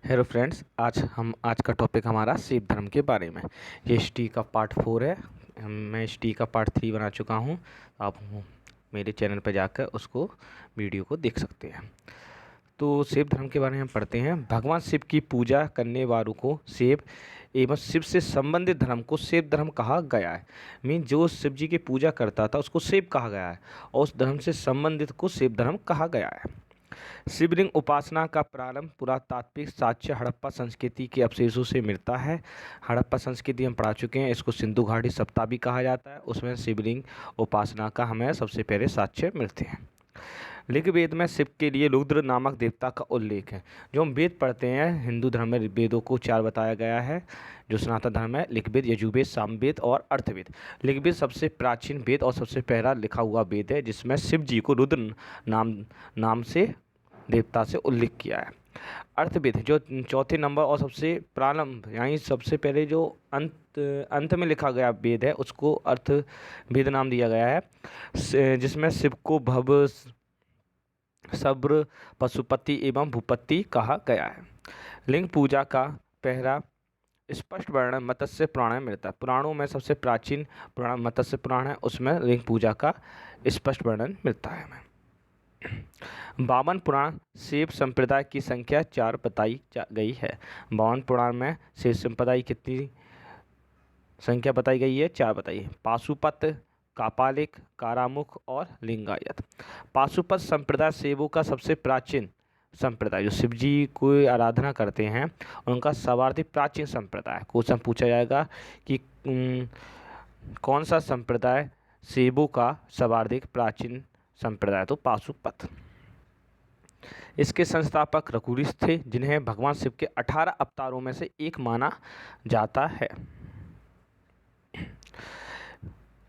Hello friends, आज का topic हमारा शिव धर्म के बारे में। ये ST का पार्ट 4 है। मैं ST का पार्ट 3 बना चुका हूँ। आप मेरे चैनल पर जाकर उसको वीडियो को देख सकते हैं। तो शिव धर्म के बारे में हम पढ़ते हैं। भगवान शिव की पूजा करने वालों को शिव एवं शिव से संबंधित धर्म को शिव धर्म कहा गया है। जो शिव जी की पूजा करता था उसको शिव कहा गया है और उस धर्म से संबंधित को शिव धर्म कहा गया है। शिवलिंग उपासना का प्रारंभ पुरातात्विक साक्ष्य हड़प्पा संस्कृति के अवशेषों से मिलता है। हड़प्पा संस्कृति हम पढ़ा चुके हैं, इसको सिंधु घाटी सप्ताह भी कहा जाता है। उसमें शिवलिंग उपासना का हमें सबसे पहले साक्ष्य मिलते हैं। ऋग्वेद में शिव के लिए रुद्र नामक देवता का उल्लेख है। जो हम वेद पढ़ते हैं, हिंदू धर्म में वेदों को 4 बताया गया है। जो सनातन धर्म है, ऋग्वेद, यजुर्वेद, सामवेद और अर्थवेद। ऋग्वेद सबसे प्राचीन वेद और सबसे पहला लिखा हुआ वेद है, जिसमें शिव जी को रुद्र नाम से देवता से उल्लेख किया है। अर्थवेद जो चौथे नंबर और सबसे प्रारंभ यानी सबसे पहले जो अंत में लिखा गया वेद है उसको अर्थवेद नाम दिया गया है, जिसमें शिव को भव, सब्र, पशुपति एवं भूपति कहा गया है। लिंग पूजा का पहला स्पष्ट वर्णन मत्स्य पुराण में मिलता है। पुराणों में सबसे प्राचीन पुराण मत्स्य पुराण है, उसमें लिंग पूजा का स्पष्ट वर्णन मिलता है हमें। 52 पुराण शिव संप्रदाय की संख्या 4 बताई गई है। 52 पुराण में शिव संप्रदाय कितनी संख्या बताई गई है? 4 बताई है। पाशुपत, कापालिक, कारामुख और लिंगायत। पाशुपत संप्रदाय शिवों का सबसे प्राचीन संप्रदाय, जो शिव जी को आराधना करते हैं उनका सर्वाधिक प्राचीन संप्रदाय। क्वेश्चन पूछा जाएगा कि कौन सा संप्रदाय शिवों का सर्वाधिक प्राचीन संप्रदाय? तो पाशुपत। इसके संस्थापक रघुरीश थे, जिन्हें भगवान शिव के 18 अवतारों में से एक माना जाता है।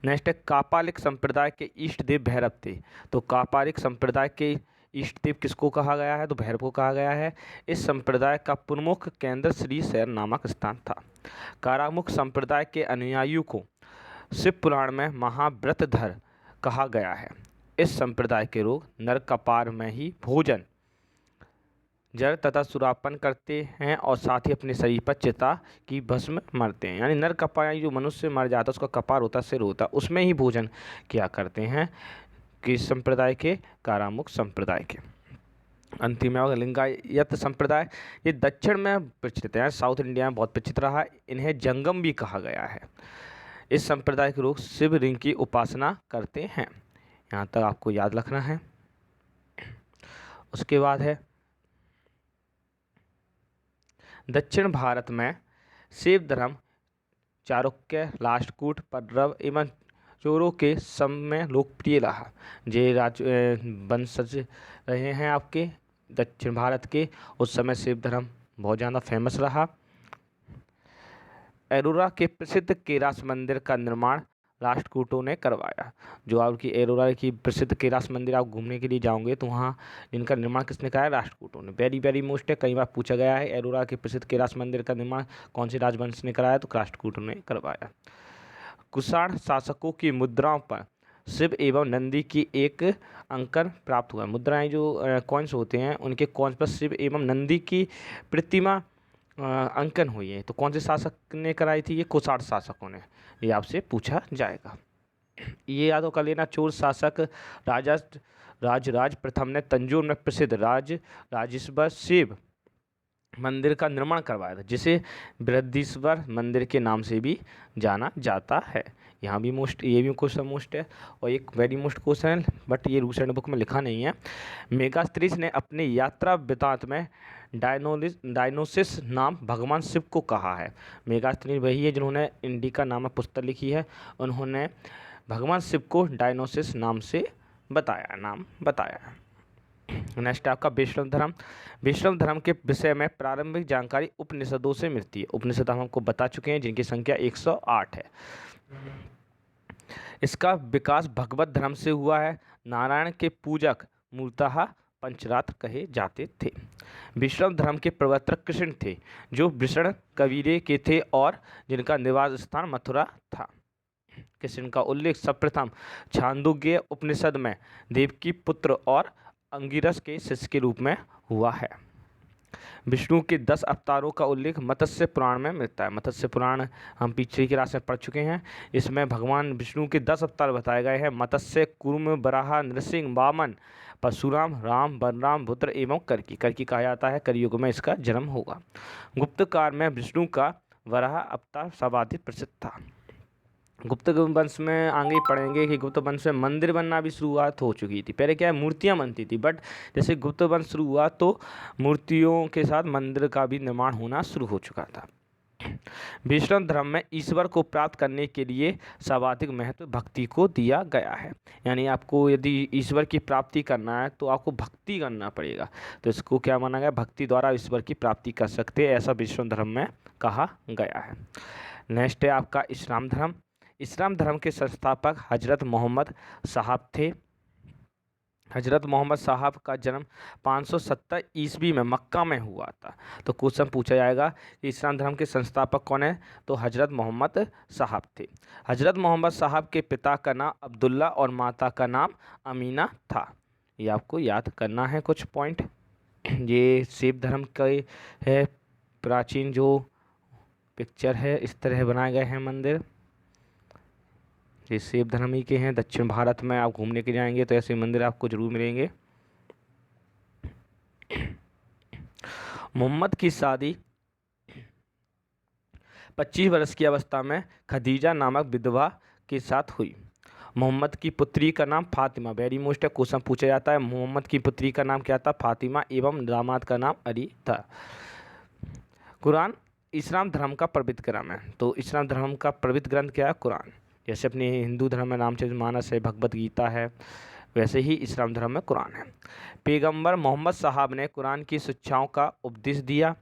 नेक्स्ट है कापालिक संप्रदाय के इष्ट देव भैरव थे। तो कापालिक संप्रदाय के इष्ट देव किसको कहा गया है? तो भैरव को कहा गया है। इस संप्रदाय का प्रमुख केंद्र श्रीशैल नामक स्थान था। कारामुख संप्रदाय के अनुयायियों को शिव पुराण में महाव्रतधर कहा गया है। इस संप्रदाय के लोग नरकपार में ही भोजन, जल तथा सुरापन करते हैं और साथ ही अपने शरीर पर चिता की भस्म मरते हैं। यानी नरकपार जो मनुष्य मर जाता है उसका कपार होता, सिर होता, उसमें ही भोजन किया करते हैं। किस संप्रदाय के? कारामुख संप्रदाय के। अंतिम में होगा लिंगायत संप्रदाय। ये दक्षिण में प्रचलित है, साउथ इंडिया में बहुत प्रचलित रहा। इन्हें जंगम भी कहा गया है। इस संप्रदाय के लोग शिव लिंग की उपासना करते हैं। यहाँ तक आपको याद रखना है। उसके बाद है दक्षिण भारत में शिव धर्म चालुक्य, राष्ट्रकूट, पल्लव एवं चोरों के समय लोकप्रिय रहा। जे वंशज रहे हैं आपके दक्षिण भारत के, उस समय शिव धर्म बहुत ज़्यादा फेमस रहा। एरोरा के प्रसिद्ध कैलाश मंदिर का निर्माण राष्ट्रकूटों ने करवाया। जो आपकी एरोरा की प्रसिद्ध कैलाश मंदिर आप घूमने के लिए जाओगे तो वहाँ इनका निर्माण किसने कराया? राष्ट्रकूटों ने। वेरी वेरी मोस्ट है, कई बार पूछा गया है एरोरा के प्रसिद्ध कैलाश मंदिर का निर्माण कौन से राजवंश ने कराया? तो राष्ट्रकूटों ने करवाया। कुषाण शासकों की मुद्राओं पर शिव एवं नंदी की एक अंकन प्राप्त हुआ। मुद्राएं जो कॉइन्स होते हैं उनके कॉइन्स पर शिव एवं नंदी की प्रतिमा अंकन हुई है। तो कौन से शासक ने कराई थी? ये कुषाण शासकों ने। ये आपसे पूछा जाएगा। ये याद कर लेना, चोर शासक राजराज प्रथम ने तंजौर में प्रसिद्ध राजेश्वर शिव मंदिर का निर्माण करवाया था, जिसे बृहदीश्वर मंदिर के नाम से भी जाना जाता है। यहाँ भी ये भी क्वेश्चन मोस्ट है और एक वेरी मोस्ट क्वेश्चन है, बट ये रूल्स एंड बुक में लिखा नहीं है। मेगास्त्रीज ने अपने यात्रा वृतांत में डायनोसिस नाम भगवान शिव को कहा है। मेगास्त्रीज वही है जिन्होंने इंडिका नामक पुस्तक लिखी है। उन्होंने भगवान शिव को डायनोसिस नाम से बताया। नेक्स्ट आपका वैष्णव धर्म। वैष्णव धर्म के विषय में प्रारंभिक जानकारी उपनिषदों से मिलती है। उपनिषद हम आपको बता चुके हैं, जिनकी संख्या 108 है। इसका विकास भगवत धर्म से हुआ है। नारायण के पूजक मूलतः पंचरात्र कहे जाते थे। वैष्णव धर्म के प्रवर्तक कृष्ण थे, जो वृषण कबीले के थे और जिनका निवास स्थान मथुरा था। कृष्ण का उल्लेख सर्वप्रथम छांदोग्य उपनिषद में देवकी पुत्र और अंगिरस के शिष्य के रूप में हुआ है। विष्णु के 10 अवतारों का उल्लेख मत्स्य पुराण में मिलता है। मत्स्य पुराण हम पिछली क्लास में पढ़ चुके हैं। इसमें भगवान विष्णु के 10 अवतार बताए गए हैं। मत्स्य, कूर्म, वराह, नृसिंह, वामन, परशुराम, राम, बलराम, रुद्र एवं करकी। करकी कहा जाता है कलयुग में इसका जन्म होगा। गुप्त काल में विष्णु का वराह अवतार सर्वाधिक प्रसिद्ध था। गुप्त वंश में आगे ही पढ़ेंगे कि गुप्त वंश में मंदिर बनना भी शुरुआत हो चुकी थी। पहले क्या है, मूर्तियां बनती थी, बट जैसे गुप्त वंश शुरू हुआ तो मूर्तियों के साथ मंदिर का भी निर्माण होना शुरू हो चुका था। वैष्णव धर्म में ईश्वर को प्राप्त करने के लिए सर्वाधिक महत्व भक्ति को दिया गया है। यानी आपको यदि ईश्वर की प्राप्ति करना है तो आपको भक्ति करना पड़ेगा। तो इसको क्या माना गया, भक्ति द्वारा ईश्वर की प्राप्ति कर सकते हैं, ऐसा वैष्णव धर्म में कहा गया है। नेक्स्ट है आपका इस्लाम धर्म। इस्लाम धर्म के संस्थापक हजरत मोहम्मद साहब थे। हजरत मोहम्मद साहब का जन्म 570 ईस्वी में मक्का में हुआ था। तो क्वेश्चन पूछा जाएगा कि इस्लाम धर्म के संस्थापक कौन है, तो हजरत मोहम्मद साहब थे। हजरत मोहम्मद साहब के पिता का नाम अब्दुल्ला और माता का नाम अमीना था। ये आपको याद करना है कुछ पॉइंट। ये सिख धर्म का है। प्राचीन जो पिक्चर है इस तरह बनाए गए हैं मंदिर, ये सिख धर्म ही के हैं। दक्षिण भारत में आप घूमने के जाएंगे तो ऐसे मंदिर आपको जरूर मिलेंगे। मोहम्मद की शादी 25 वर्ष की अवस्था में खदीजा नामक विधवा के साथ हुई। मोहम्मद की पुत्री का नाम फातिमा, वेरी मोस्ट क्वेश्चन पूछा जाता है, मोहम्मद की पुत्री का नाम क्या था, फातिमा, एवं दामाद का नाम अली था। कुरान इस्लाम धर्म का पवित्र ग्रंथ है। तो इस्लाम धर्म का पवित्र ग्रंथ क्या है, कुरान। जैसे अपने हिंदू धर्म में रामचरितमानस है, भगवत गीता है, वैसे ही इस्लाम धर्म में कुरान है। पैगंबर मोहम्मद साहब ने कुरान की शिक्षाओं का उपदेश दिया।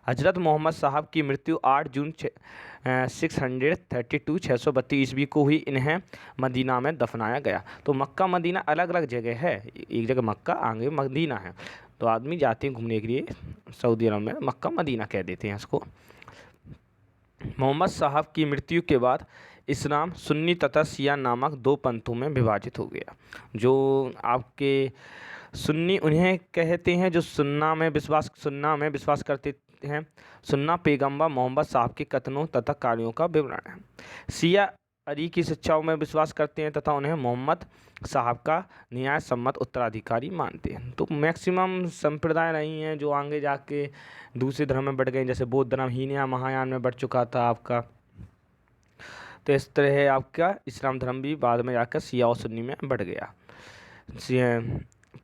हजरत मोहम्मद साहब की मृत्यु 8 जून 632 ईस्वी को हुई। इन्हें मदीना में दफनाया गया। तो मक्का मदीना अलग अलग जगह है, एक जगह मक्का, आगे मदीना है। तो आदमी जाते हैं घूमने के लिए सऊदी अरब में, मक्का मदीना कह देते हैं इसको। मोहम्मद साहब की मृत्यु के बाद इस्लाम सुन्नी तथा शिया नामक 2 पंथों में विभाजित हो गया। जो आपके सुन्नी उन्हें कहते हैं जो सुन्ना में विश्वास करते हैं। सुन्ना पैगंबर मोहम्मद साहब के कथनों तथा कार्यों का विवरण है। शिया अली की शिक्षाओं में विश्वास करते हैं तथा उन्हें मोहम्मद साहब का न्याय सम्मत उत्तराधिकारी मानते हैं। तो मैक्सिमम संप्रदाय नहीं हैं जो आगे जाके दूसरे धर्म में बढ़ गए, जैसे बौद्ध धर्म हीनयान महायान में बढ़ चुका था आपका। तो इस तरह है आपका इस्लाम धर्म भी बाद में जाकर शिया और सुन्नी में बढ़ गया।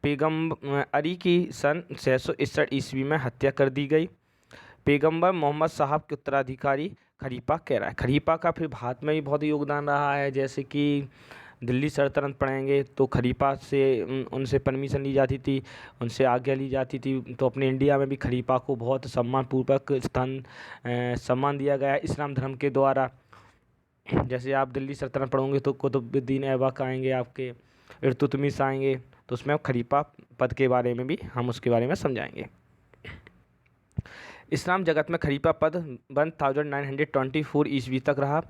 पैगंबर अली की सन 661 ईस्वी में हत्या कर दी गई। पैगंबर मोहम्मद साहब के उत्तराधिकारी खलीफा कह रहा है। खलीफा का फिर भारत में भी बहुत योगदान रहा है। जैसे कि दिल्ली सल्तनत पढ़ेंगे तो खलीफा से उनसे परमिशन ली जाती थी, उनसे आज्ञा ली जाती थी। तो अपने इंडिया में भी खलीफा को बहुत सम्मानपूर्वक सम्मान दिया गया है इस्लाम धर्म के द्वारा। जैसे आप दिल्ली सल्तनत पढ़ोगे तो कुतुबुद्दीन ऐबक आएंगे, आपके इल्तुतमिश आएंगे, तो उसमें खलीफा पद के बारे में भी हम उसके बारे में समझाएंगे। इस्लाम जगत में खलीफा पद 1924 ईस्वी तक रहा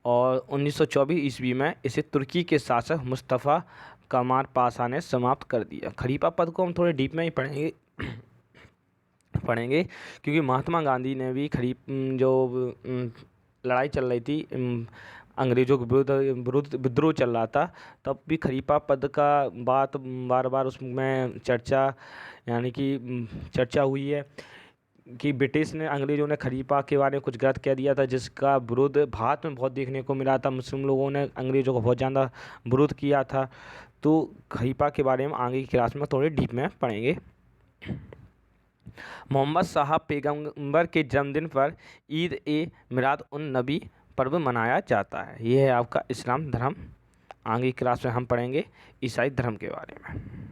और 1924 ईस्वी में इसे तुर्की के शासक मुस्तफ़ा कमाल पाशा ने समाप्त कर दिया। खलीफा पद को हम थोड़े डीप में ही पढ़ेंगे क्योंकि महात्मा गांधी ने भी जो लड़ाई चल रही थी, अंग्रेज़ों के विरुद्ध विद्रोह चल रहा था, तब भी खलीफा पद का बात बार बार उसमें चर्चा हुई है कि ब्रिटिश ने, अंग्रेज़ों ने खलीफा के बारे में कुछ गलत कह दिया था, जिसका विरोध भारत में बहुत देखने को मिला था। मुस्लिम लोगों ने अंग्रेज़ों को बहुत ज़्यादा विरोध किया था। तो खलीफा के बारे में आगे की क्लास में थोड़े डीप में पढ़ेंगे। मोहम्मद साहब पैगंबर के जन्मदिन पर ईद ए मिलाद उन नबी पर्व मनाया जाता है। ये है आपका इस्लाम धर्म। आगे की क्लास में हम पढ़ेंगे ईसाई धर्म के बारे में।